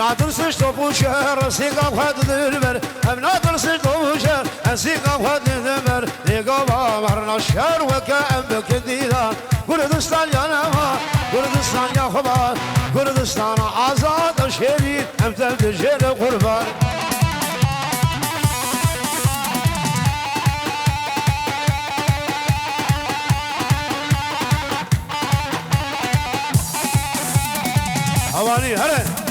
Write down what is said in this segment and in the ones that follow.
نادرسش تو بوشهر سیگا خود دلبر هم نادرسش تو بوشهر سیگا خود دلبر نگاه باور نشهر و که ام بکدیدان کردستان یا نما کردستان یا خبر کردستان آزاد و شهید هم تبدیل جل قربان حوالی هره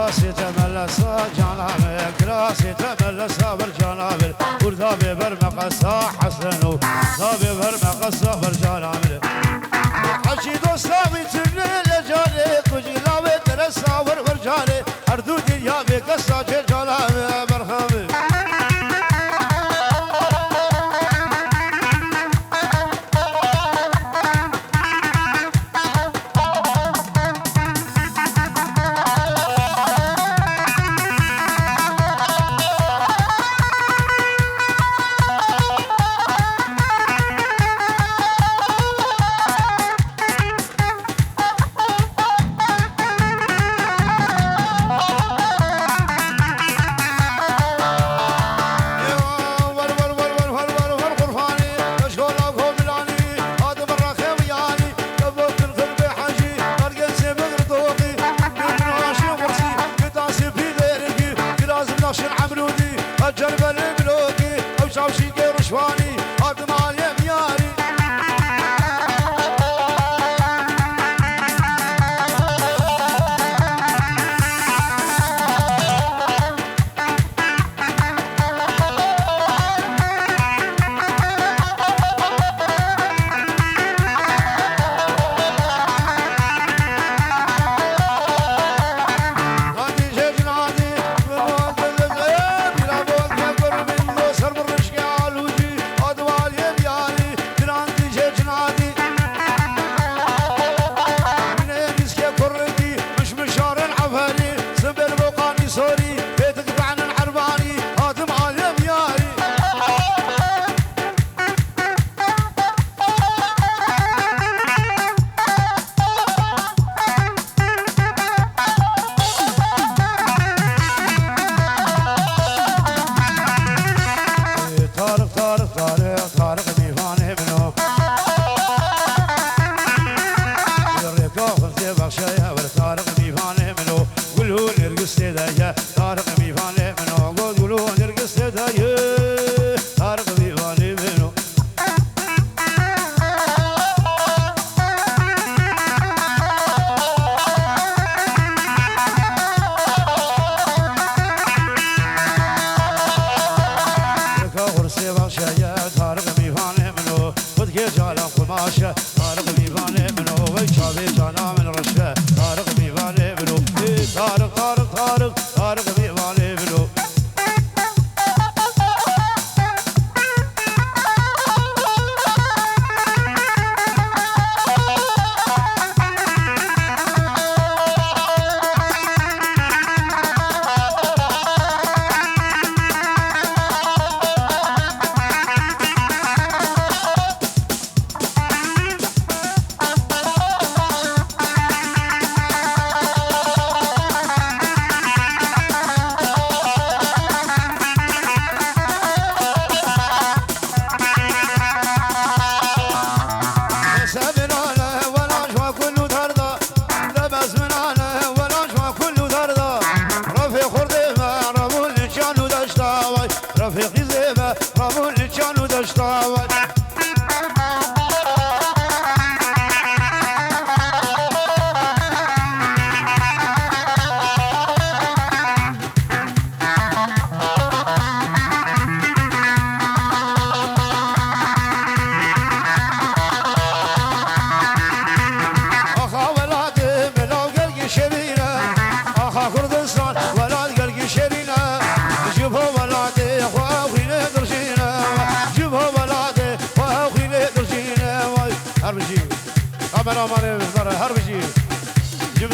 كراسي تملسا جانا كراسي تملسا برجع برجانامل وردا ببرمقصة حسنو دا ببرمقصة برجانامل حشي دوستاوي تبني لجاني كجلاوي ترسا برجاني أردو دنيا بقصة جلالامل برخامل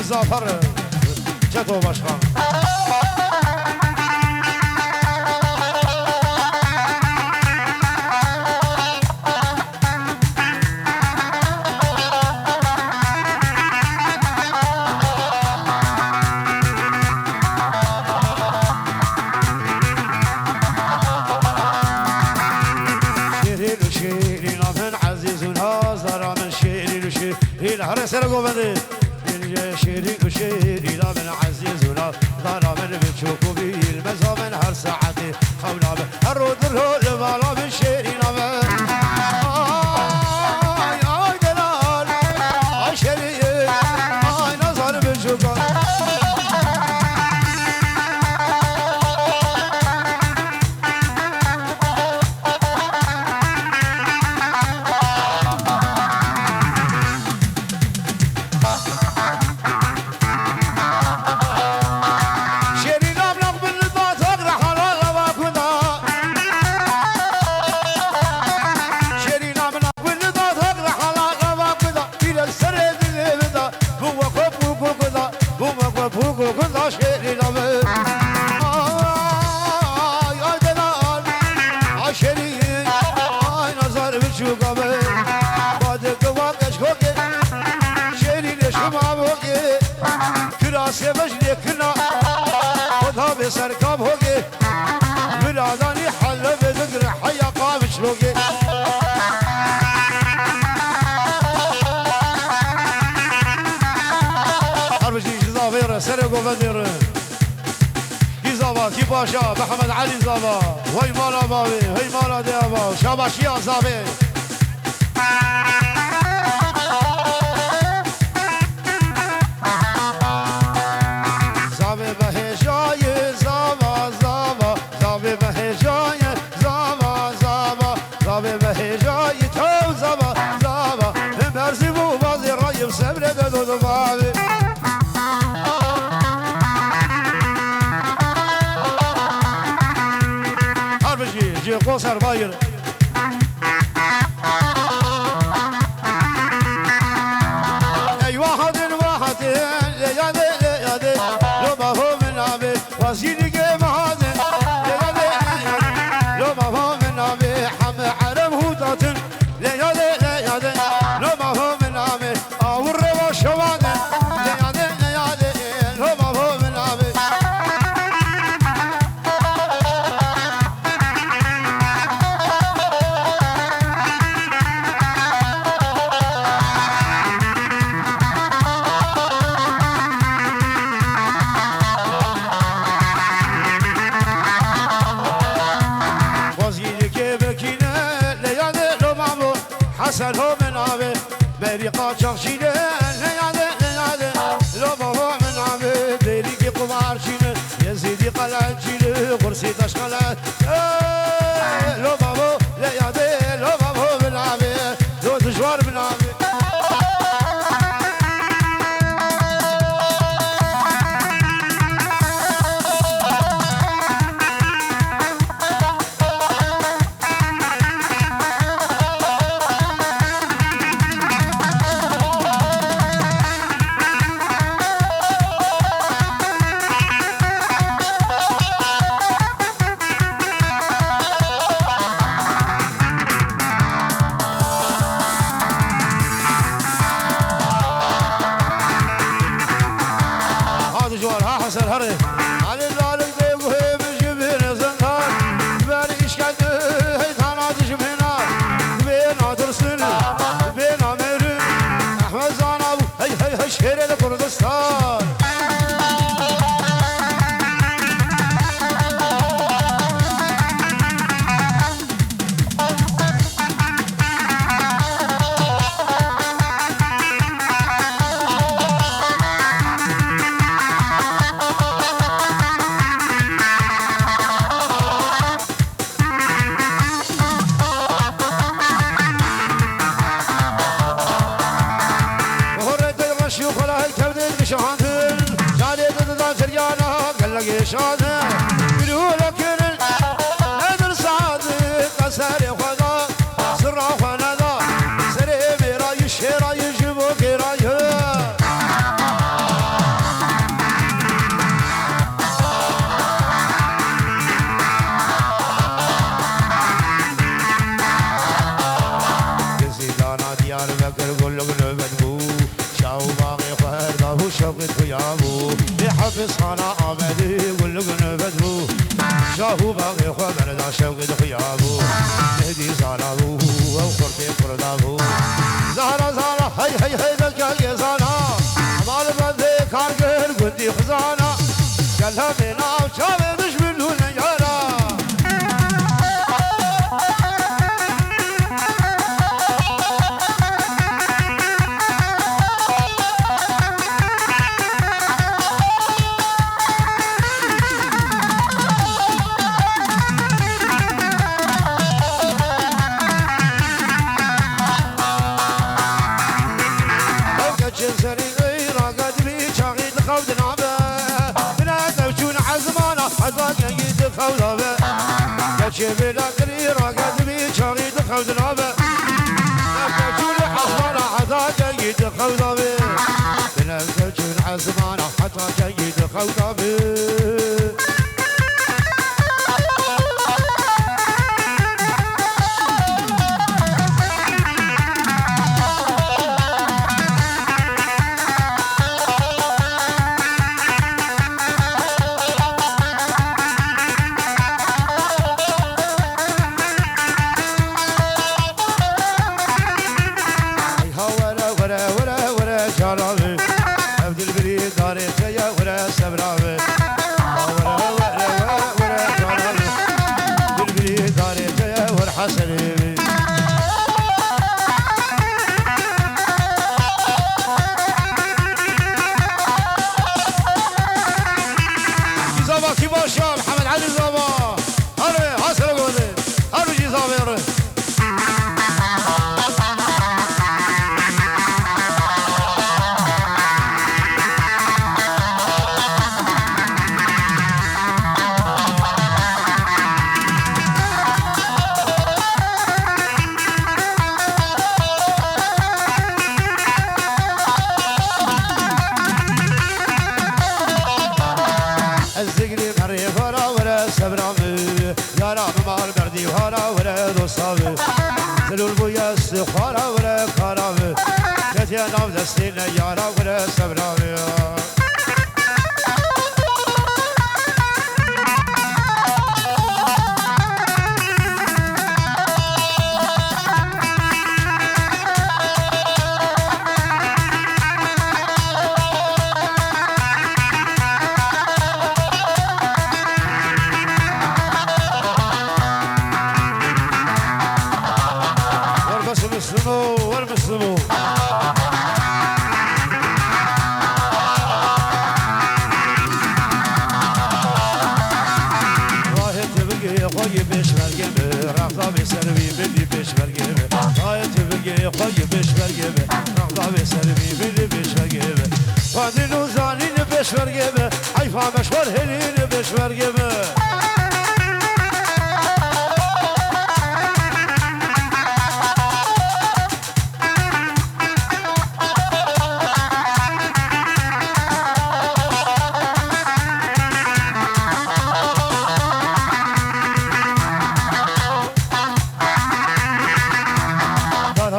Zafer Çeto Başkan. شیرین و شیرین من عزیز و نازدارم من شیرین و شیرین هر سر گوبنده شيرين وشيرين من عزيز ولا ضنا من بتشوفوا بي المزا من هر ساعتي خونا من الرود الرول مالا من شيرين من آي دلال آي شيرين آي نظر بشوفوا سيبش ليكنا خذها بسركب هوكي بلاداني حل بدقر حيا قامش لوكي حربجي جزافير سرقو بدر كي زابا كي باشا محمد علي زابا وي مالا بابي هي مالا ديابا شاباشيا زابي زابي بهجاي زابا زابا زابي بهجاي زابا زابا زابي بهجاي تو زابا زابا مرزي بو بازي رايب سبرة دو بابي جي قوسر باير اي واحد يا دي لو ما هو من عبي وزيني جيم هذا يا دي لو ما هو من عبي حم عرب هوتاتن يا دي لو ما هو من عبي او الروا شواده يا دي لو ما هو من عبي حسن هو من عبي بريقات شخشينة ليادة لو ما هو من عبي بريقي قمار شينة يزيدي قلعت شينة قرصي تشقلت لو ما هو ليادة لو ما هو من عبي لو تجوار من عبي حسن هري على الظالم زي وهي بجبهن زنهار بالي اشكال هي ثانات جبهنا بينا ترسل بينا ميرن احمد زانب هي شهر الكردستان شهادن جالي ضد سريانا قال لك شهادن بيقول لك هذا الصادق قسري خدا سر خندا سري مراي شراي جبوك راي زيدانا ديار بكر قول لك نبدو شاو باغي خير شوقت خيابو بحب صانا عمدي قول لك نبدو شاهو باغي خبر دا شوقت خيابو نهدي زانابو او قربي قردابو زهرا زهرا هي دلكال زانا عمال بندي كارقر قدي خزانا قالها بينا وشابي مش منو نجارا شبيلا كريرا قدمي شريد خودنا به نفجون حزمانا حتى جيد خودنا به نفجون حزمانا حتى جيد خودنا به حسني زابا كي باشا محمد علي زابا هاري حسن قولي هاري جي زابا الزقلي مري فارا ورا سبرامي يا رام مال بردي فارا ورا دوستاوي زلول بويا استخارا ورا كارامي كتيا نام دستينا يا رام ورا سبرامي والمسلمون راهي تبقي خوي بيش مرقمي رغضة بسربي بلي بيش مرقمي راهي تبقي خوي بيش مرقمي رغضة بسربي بلي بيش مرقمي وادي نوزانين بيش مرقمي حيفا مشوار هلين بيش مرقمي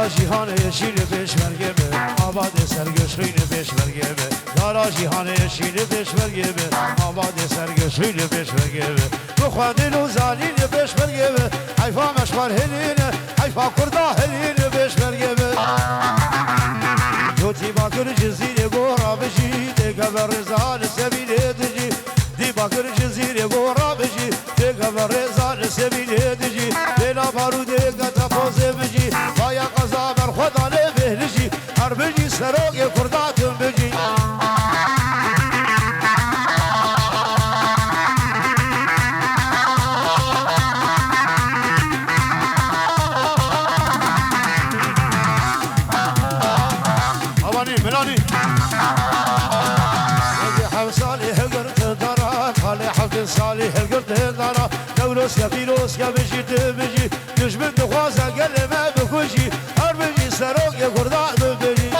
جیهان شیر پیشمرگه آباد سرگشین پیشمرگه دارا جیهان شیر پیشمرگه آباد سرگشین پیشمرگه تو خواندین و زالین پیشمرگه حیفا مشوار هلین حیفا کردا هلین پیشمرگه تو تی باکر جزیره گورا بجی دیگه برزان سبیله دجی دی باکر جزیره گورا بجی دیگه برزان سبیله دجی دیلا بارو دیگه تپوزه بجی بایا قضا بر خدا نبهلجی هر بجی سروگ کرداتون بجی اوانی ملانی حوصالي هلقرت دارا خالي حفظ صالي هلقرت دارا دولوس يا فيروس يا بجي تبجي نجم دخوازة قل ما بكوشي هر بجي سروق يا قرداء بجي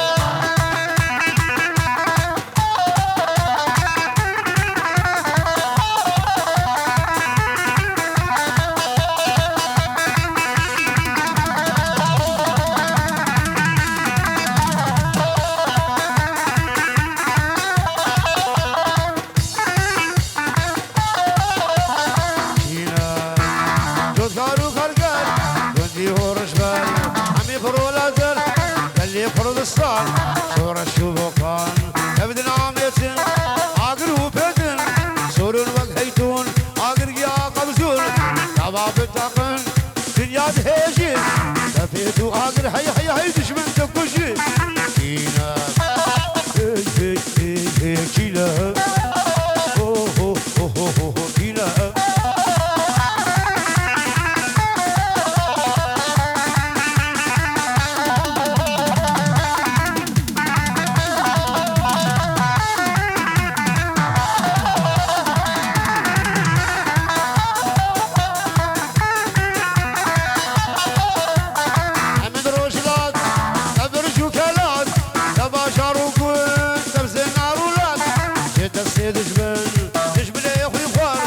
كردستان صورة شبوكان ابن عاميتن عقر وبدن سورون وقهيتون عقر يا قبزون شباب التقن دنيا دهيجين تفيتو عقر هي هي هي دشمن تكوشي كينا هي هي هي كينا هو هو هو هو كينا دجمن يا اخوي خوار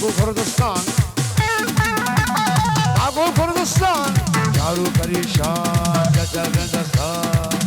اكو كردستان اكو كردستان جارو پریشان جتا گندستان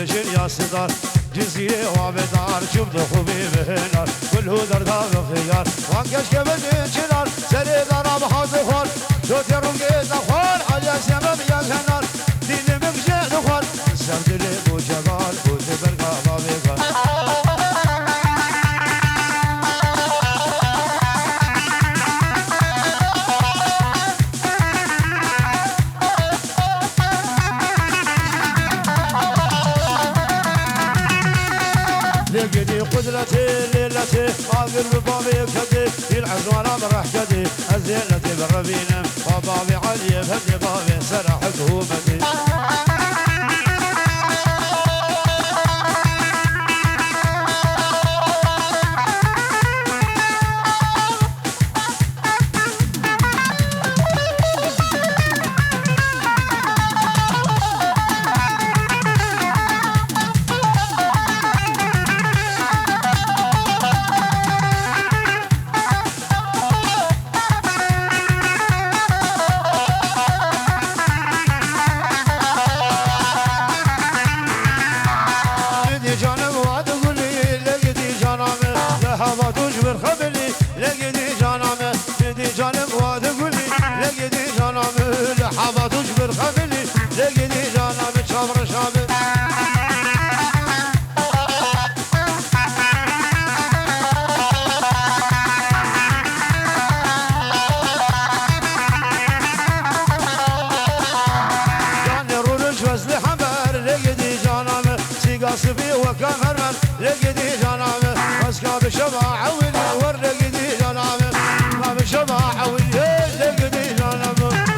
بيشين يا صدار جزيرة وعبدار شوف خوبي بهنار كله دردار وخيار وانكش كبدين شنار سري ضرب حاضر خوار دوت يرونجي زخوار على سبب يا هنار دين مكجي دخوار سرد لي بو جبال بو تبرقا بابيقا لقيتي قدرتي ليلتي قادر ببابي كدي العزوانة برح كدي الزينتي بالربينة وبابي علي فدي بابي سرح كهومتي صفي وكهرمن لقيتي جنامه مسكا بشبع عودي ورقيتي جنامه ما بشبع عودي لقيتي جنامه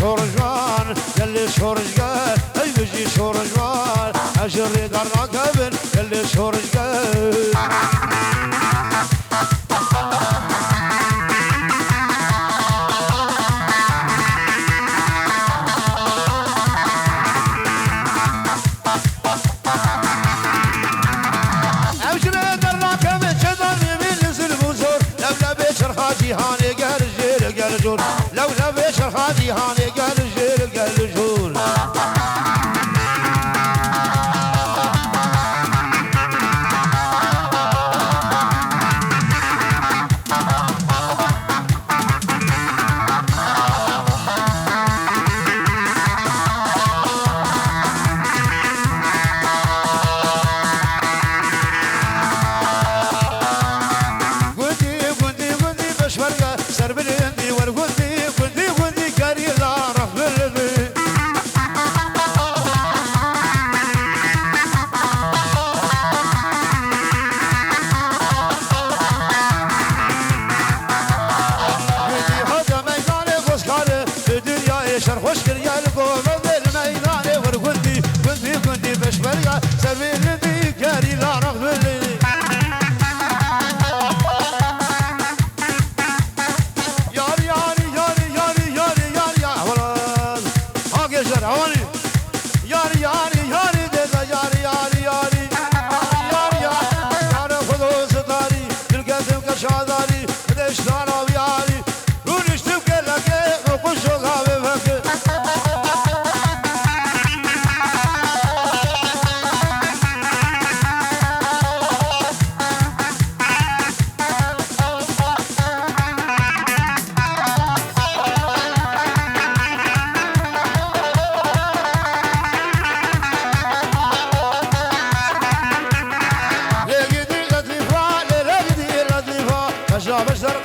شورجوان يلي شورجوان اي بيجي شورجوان اجري درنا قبل يلي شورجوان اجري درنا قبل شدر يمين نزل بوزور لولا بيشر خاجي هاني قال الجيل قال جور لولا بيشر خاجي هاني قال الجيل قال جور جابشتر